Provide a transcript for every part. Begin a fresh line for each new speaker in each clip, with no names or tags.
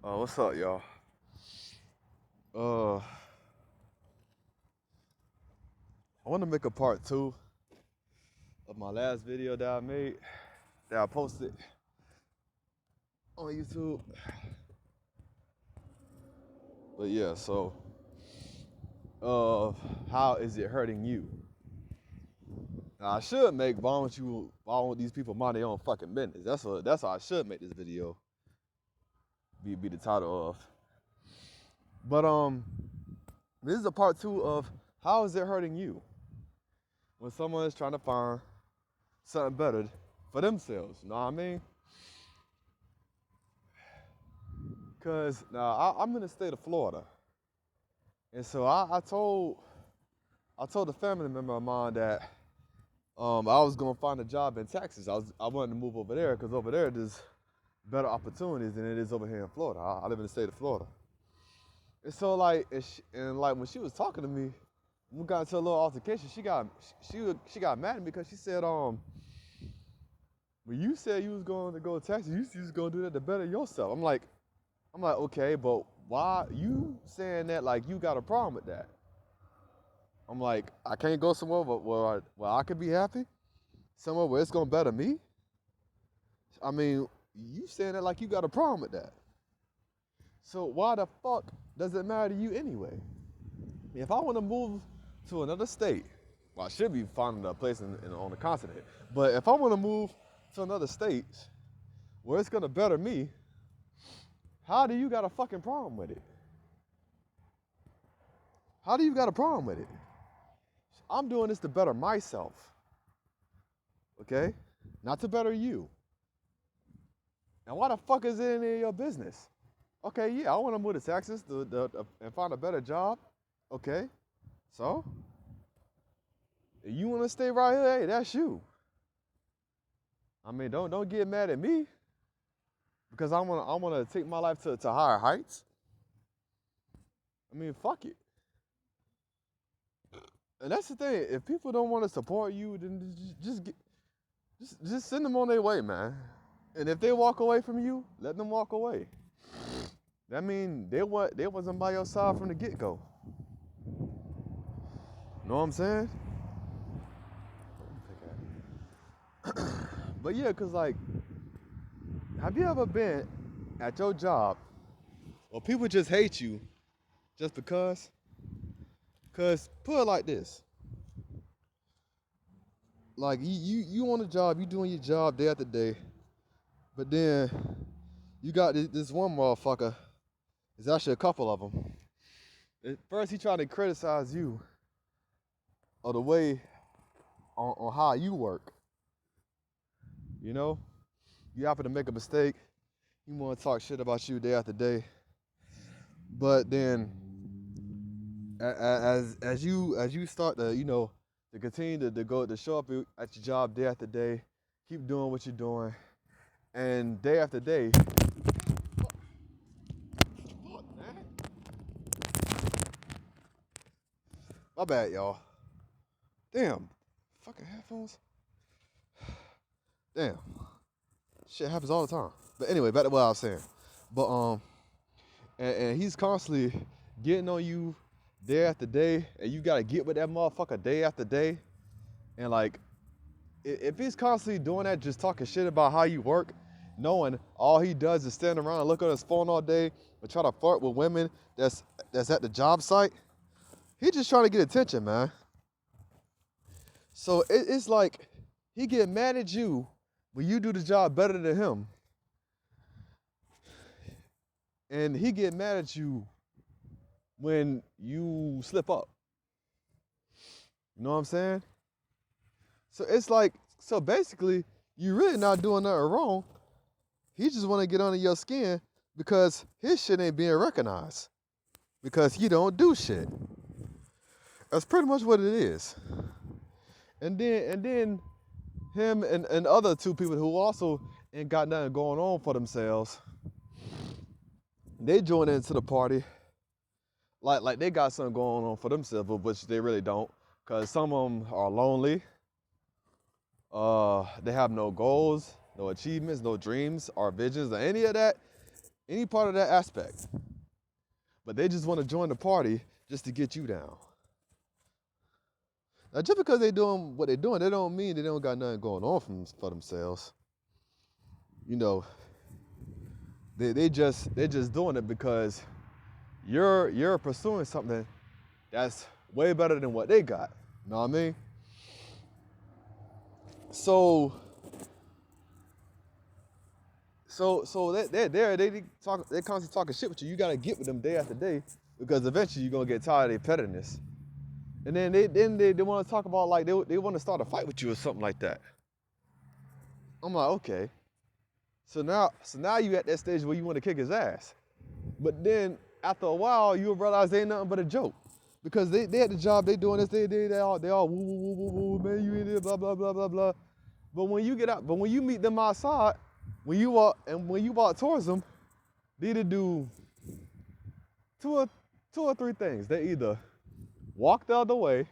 What's up, y'all? I want to make a part two of my last video that I made, that I posted on YouTube. But yeah, so, how is it hurting you? Now, I should make why don't these people mind their own fucking business? That's how I should make this video. Be the title of. But this is a part two of how is it hurting you when someone is trying to find something better for themselves. You know what I mean? Cause now I'm in the state of Florida, and so I told a family member of mine that I was gonna find a job in Texas. I wanted to move over there because over there there's better opportunities than it is over here in Florida. I live in the state of Florida, and so like when she was talking to me, we got into a little altercation. She got mad at me because she said when you said you was going to go to Texas, you was gonna do that to better yourself. I'm like, okay, but why you saying that like you got a problem with that? I'm like, I can't go somewhere where I could be happy? Somewhere where it's gonna better me? I mean, you saying that like you got a problem with that. So why the fuck does it matter to you anyway? If I wanna move to another state, well, I should be finding a place on the continent, but if I wanna move to another state where it's gonna better me, how do you got a fucking problem with it? How do you got a problem with it? I'm doing this to better myself, okay? Not to better you. Now, why the fuck is it in your business? Okay, yeah, I want to move to Texas and find a better job. Okay, so if you want to stay right here, hey, that's you. I mean, don't get mad at me because I wanna take my life to higher heights. I mean, fuck it. And that's the thing. If people don't want to support you, then just send them on their way, man. And if they walk away from you, let them walk away. That means they wasn't by your side from the get-go. Know what I'm saying? But yeah, cause like, have you ever been at your job or people just hate you just because? Cause put it like this. Like you on the job, you doing your job day after day, but then you got this one motherfucker. It's actually a couple of them. At first, he tried to criticize you of the way on how you work. You know, you happen to make a mistake. He want to talk shit about you day after day. But then, as you start to to continue to show up at your job day after day, keep doing what you're doing, and day after day. Fuck, man. My bad, y'all. Damn, fucking headphones. Damn, shit happens all the time. But anyway, back to what I was saying. But and he's constantly getting on you day after day, and you gotta get with that motherfucker day after day. And like, if he's constantly doing that, just talking shit about how you work, knowing all he does is stand around and look at his phone all day and try to flirt with women that's at the job site, he just trying to get attention, man. So it's like he get mad at you when you do the job better than him, and he get mad at you when you slip up. You know what I'm saying? So it's like, so basically, you really not doing nothing wrong. He just want to get under your skin because his shit ain't being recognized because he don't do shit. That's pretty much what it is. And then him and other two people who also ain't got nothing going on for themselves, they join into the party like they got something going on for themselves, but which they really don't, because some of them are lonely. They have no goals. no achievements, no dreams or visions or any of that, any part of that aspect. But they just want to join the party just to get you down. Now, just because they're doing what they're doing, they don't mean they don't got nothing going on for themselves. You know, they're just doing it because you're pursuing something that's way better than what they got. You know what I mean? So they constantly talking shit with you. You gotta get with them day after day because eventually you're gonna get tired of their pettiness. And then they want to talk about like they want to start a fight with you or something like that. I'm like, okay. So now you at that stage where you want to kick his ass. But then after a while you'll realize they ain't nothing but a joke. Because they had the job, they doing this, they all woo woo woo woo, man, you in there, blah blah blah blah blah. But when you meet them outside, when you walk towards them, they either do two or three things. They either walk the other way,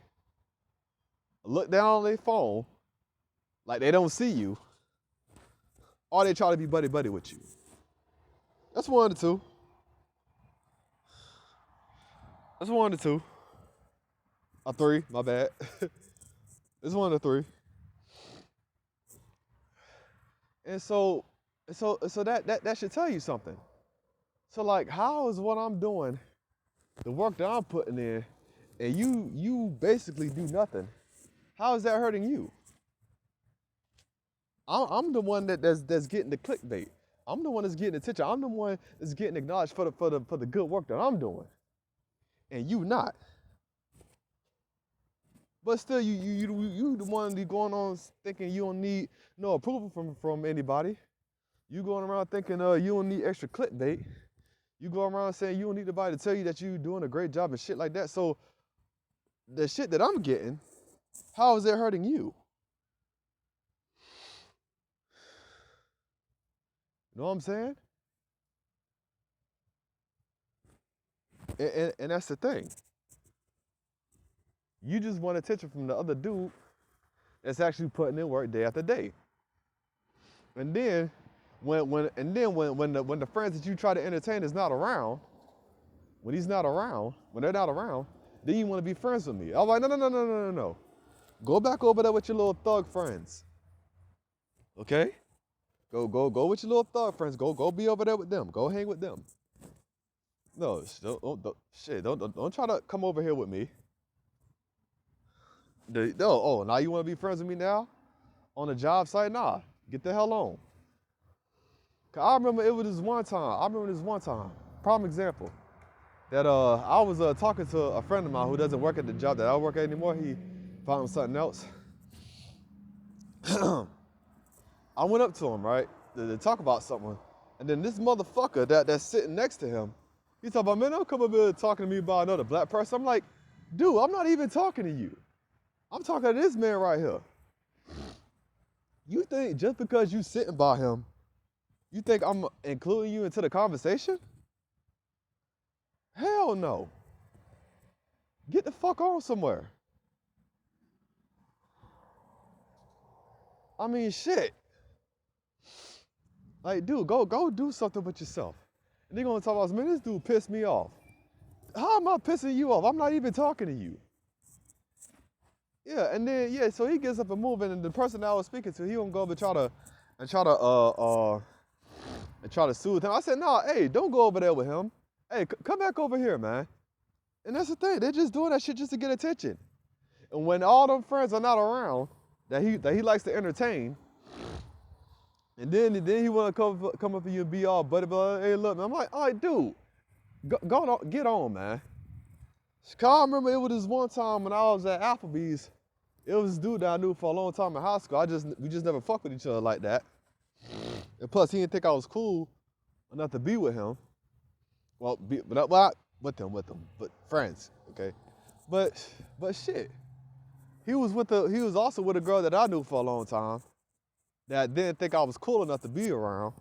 look down on their phone, like they don't see you, or they try to be buddy with you. That's one of the two. That's one of the two. Or three, my bad. It's one of the three. And so that should tell you something. So like, how is what I'm doing, the work that I'm putting in, and you basically do nothing? How is that hurting you? I'm the one that's getting the clickbait. I'm the one that's getting attention. I'm the one that's getting acknowledged for the good work that I'm doing, and you not. But still, you the one that going on thinking you don't need no approval from anybody. You going around thinking you don't need extra clickbait. You go around saying you don't need nobody to tell you that you're doing a great job and shit like that. So the shit that I'm getting, how is it hurting you? You know what I'm saying? And that's the thing. You just want attention from the other dude that's actually putting in work day after day. And then when the friends that you try to entertain is not around, when they're not around, then you want to be friends with me. I'm like, no. Go back over there with your little thug friends. Okay? Go with your little thug friends. Go be over there with them. Go hang with them. No, don't try to come over here with me. Now you want to be friends with me now? On a job site? Nah, get the hell on. Cause I remember this one time, prime example, that I was talking to a friend of mine who doesn't work at the job that I work at anymore. He found something else. I went up to him, right, to talk about something. And then this motherfucker that's sitting next to him, he talking about, man, don't come up here talking to me about another black person. I'm like, dude, I'm not even talking to you. I'm talking to this man right here. You think just because you sitting by him, you think I'm including you into the conversation? Hell no. Get the fuck on somewhere. I mean, shit. Like, dude, go do something with yourself. And they're gonna talk about, man, this dude pissed me off. How am I pissing you off? I'm not even talking to you. Yeah, and then so he gets up and moving, and the person that I was speaking to, he gonna go over and try to soothe him. I said, no, hey, don't go over there with him. Hey, come back over here, man. And that's the thing, they're just doing that shit just to get attention. And when all them friends are not around, that he likes to entertain, and then he wanna come up to you and be all buddy, hey, look, man. I'm like, all right, dude, get on, man. I remember it was this one time when I was at Applebee's. It was this dude that I knew for a long time in high school. We just never fucked with each other like that. And plus, he didn't think I was cool enough to be with him. Well, with him, but friends, okay. But shit, he was also with a girl that I knew for a long time that didn't think I was cool enough to be around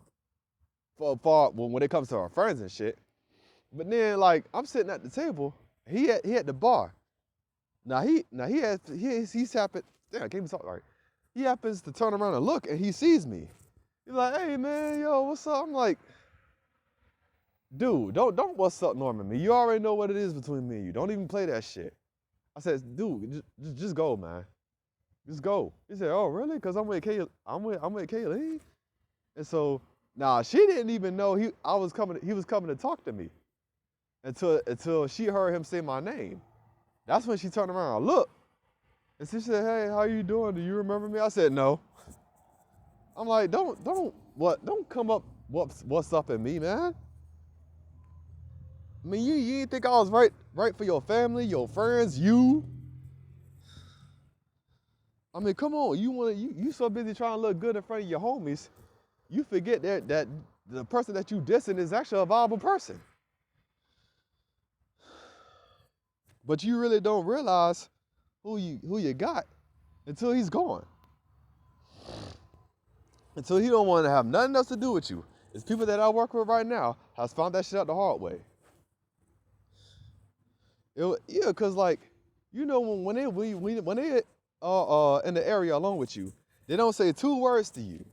when it comes to our friends and shit. But then, like, I'm sitting at the table. He at the bar. Now he's happened. Damn, I can't even talk right. He happens to turn around and look, and he sees me. He's like, hey man, yo, what's up? I'm like, dude, don't what's up Norman me. You already know what it is between me and you. Don't even play that shit. I said, dude, just go, man. Just go. He said, oh really? Cause I'm with Kaylee. And so, nah, she didn't even know he was coming to talk to me until she heard him say my name. That's when she turned around and looked. And she said, hey, how you doing? Do you remember me? I said, no. I'm like, don't come up what's up in me, man. I mean, you didn't think I was right for your family, your friends, you. I mean, come on, you so busy trying to look good in front of your homies, you forget that the person that you dissing is actually a viable person. But you really don't realize who you got until he's gone. Until he don't want to have nothing else to do with you. It's people that I work with right now has found that shit out the hard way. Yeah, cause like, you know, when they in the area along with you, they don't say 2 words to you.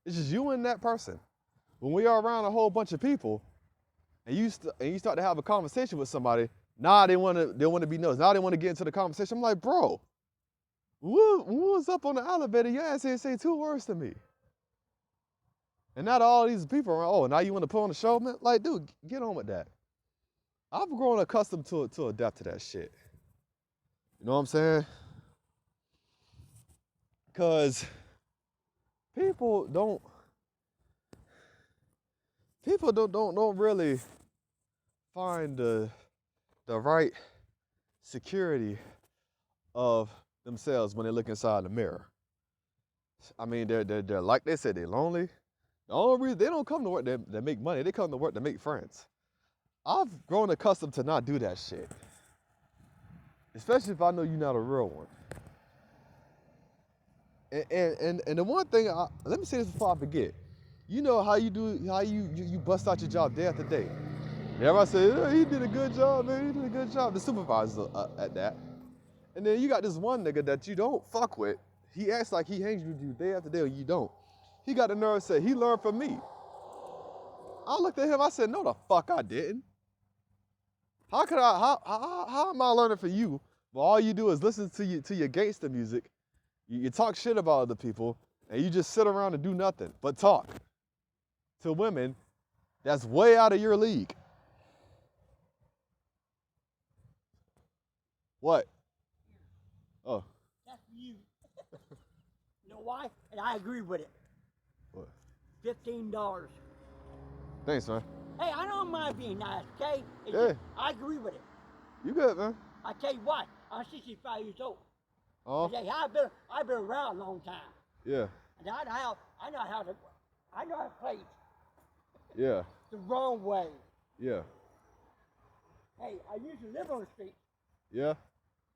It's just you and that person. When we are around a whole bunch of people, and you start to have a conversation with somebody, they want to be noticed. Now they want to get into the conversation. I'm like, bro, what was up on the elevator? Your ass ain't say 2 words to me. And not all these people are, oh, now you want to put on the show, man? Like, dude, get on with that. I've grown accustomed to adapt to that shit. You know what I'm saying? Because people don't really find the right security of themselves when they look inside the mirror. I mean, they're like they said, they're lonely. The only reason they don't come to work to make money, they come to work to make friends. I've grown accustomed to not do that shit. Especially if I know you're not a real one. And the one thing, let me say this before I forget. You know how you bust out your job day after day. Everybody say, oh, he did a good job, man, he did a good job. The supervisor at that. And then you got this one nigga that you don't fuck with. He acts like he hangs with you day after day, and you don't. He got the nerve to say, he learned from me. I looked at him, I said, no the fuck I didn't. How am I learning from you? But all you do is listen to your gangster music. You talk shit about other people, and you just sit around and do nothing but talk to women that's way out of your league. What? Oh.
That's you. You know why? And I agree with it.
What?
$15.
Thanks, man.
Hey, I don't mind being nice, okay?
Yeah.
I agree with it.
You good, man.
I tell you what, I'm 65 years old.
Oh.
Hey, I've been around a long time.
Yeah.
And I know how to play it
Yeah.
the wrong way.
Yeah.
Hey, I used to live on the street,
Yeah.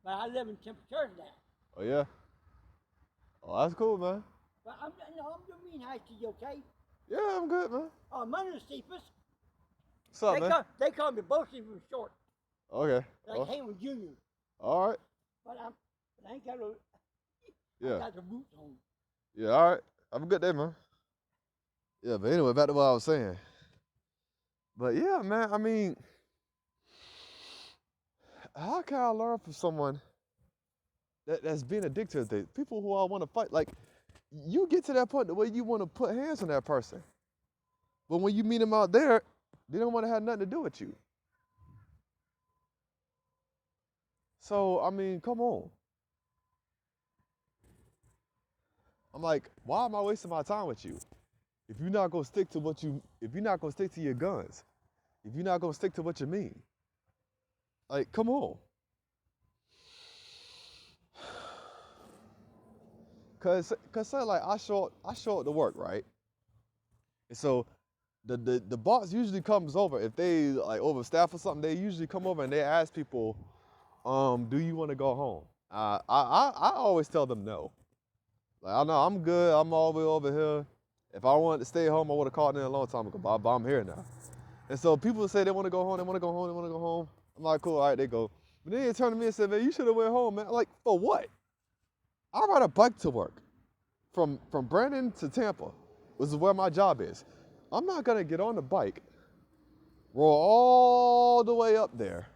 but I live in Temperature now.
Oh yeah. Oh, that's cool, man.
But I'm just being nice to you, okay?
Yeah, I'm good, man.
My name is Cephas.
What's up, man?
They call me both of them short.
Okay.
Like Hayward Jr.
All right.
But I ain't got no.
Yeah.
I got the boots on.
Yeah, all right. Have a good day, man. Yeah, but anyway, back to what I was saying. But yeah, man, I mean, how can I learn from someone that's being addicted to things? People who I want to fight, like, you get to that point where you want to put hands on that person. But when you meet them out there, they don't want to have nothing to do with you. So, I mean, come on. I'm like, why am I wasting my time with you? If you're not gonna stick to if you're not gonna stick to your guns, if you're not gonna stick to what you mean, like, come on. Cause like I show up to work, right? And so the boss usually comes over if they like overstaff or something. They usually come over and they ask people, do you want to go home? I always tell them no. Like, I know I'm good. I'm all the way over here. If I wanted to stay home, I would have called in a long time ago. But I'm here now. And so people say they want to go home. They want to go home. They want to go home. I'm like, cool. All right, they go. But then they turn to me and said, man, you should have went home, man. I'm like, for what? I ride a bike to work from Brandon to Tampa. This is where my job is. I'm not gonna get on the bike, roll all the way up there.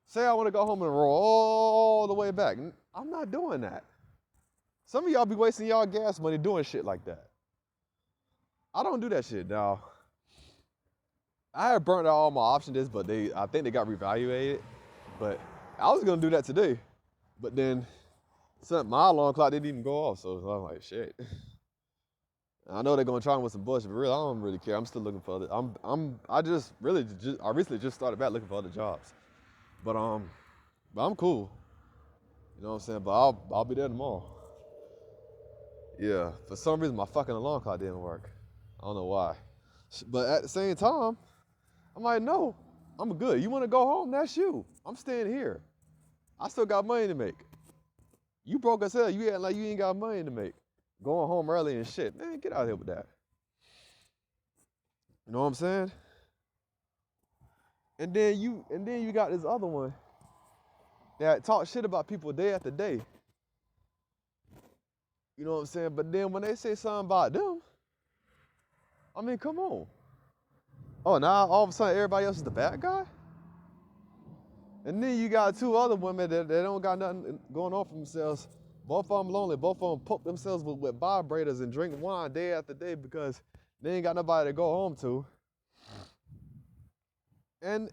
Say I wanna go home and roll all the way back. I'm not doing that. Some of y'all be wasting y'all gas money doing shit like that. I don't do that shit now. I had burnt out all my options, but I think they got reevaluated. But I was gonna do that today. But then my alarm clock didn't even go off, so I'm like, shit. I know they're gonna try me with some bullshit, but really, I don't really care. I'm still looking for other. I recently just started back looking for other jobs, but I'm cool. You know what I'm saying? But I'll be there tomorrow. Yeah, for some reason my fucking alarm clock didn't work. I don't know why, but at the same time, I'm like, no, I'm good. You want to go home? That's you. I'm staying here. I still got money to make. You broke as hell. You acting like you ain't got money to make. Going home early and shit. Man, get out of here with that. You know what I'm saying? And then you got this other one that talk shit about people day after day. You know what I'm saying? But then when they say something about them, I mean, come on. Oh, now all of a sudden everybody else is the bad guy? And then you got two other women that don't got nothing going on for themselves. Both of them lonely. Both of them poke themselves with vibrators and drink wine day after day because they ain't got nobody to go home to. And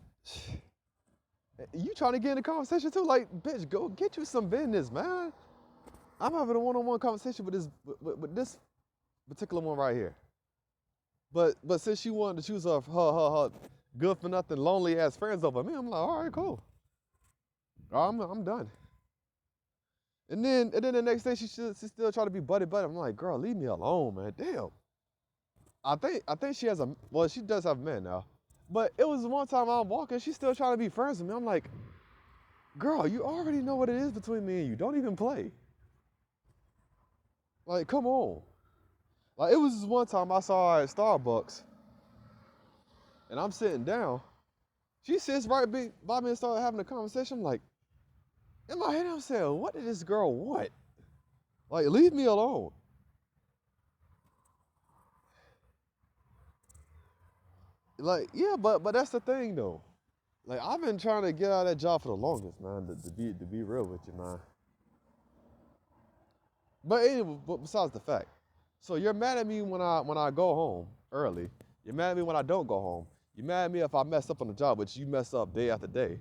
you trying to get in the conversation too? Like, bitch, go get you some business, man. I'm having a one-on-one conversation with this particular one right here. But since she wanted to choose her good for nothing, lonely ass friends over me, I'm like, all right, cool. I'm done. And then the next day she still try to be buddy. I'm like, girl, leave me alone, man. Damn. I think she has she does have a man now. But it was one time I'm walking, she's still trying to be friends with me. I'm like, girl, you already know what it is between me and you. Don't even play. Like, come on. Like, it was this one time I saw her at Starbucks, and I'm sitting down. She sits right by me and started having a conversation. I'm like, in my head, I'm saying, what did this girl want? Like, leave me alone. Like, yeah, but that's the thing, though. Like, I've been trying to get out of that job for the longest, man, to be real with you, man. But anyway, besides the fact, so you're mad at me when I go home early. You're mad at me when I don't go home. You're mad at me if I mess up on the job, which you mess up day after day.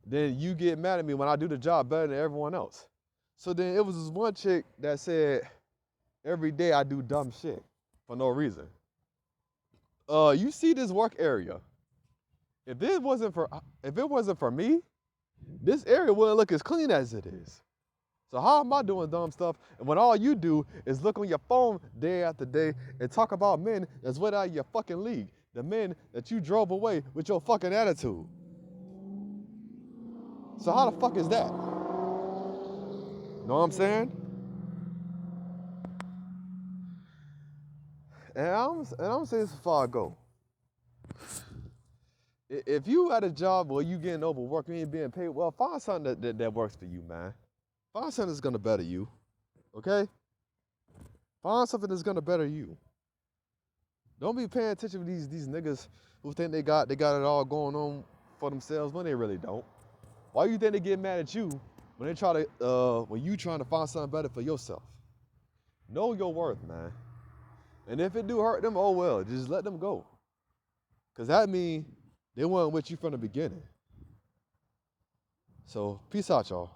Then you get mad at me when I do the job better than everyone else. So then it was this one chick that said, every day I do dumb shit for no reason. You see this work area. If it wasn't for me, this area wouldn't look as clean as it is. So how am I doing dumb stuff? And when all you do is look on your phone day after day and talk about men that's without your fucking league. The men that you drove away with your fucking attitude. So how the fuck is that? Know what I'm saying? And I'm saying this before I go. If you at a job where you getting overworked, you ain't being paid well, find something that works for you, man. Find something that's gonna better you, okay? Find something that's gonna better you. Don't be paying attention to these niggas who think they got it all going on for themselves when they really don't. Why you think they get mad at you when they when you trying to find something better for yourself? Know your worth, man. And if it do hurt them, oh well, just let them go. Cause that mean they weren't with you from the beginning. So peace out, y'all.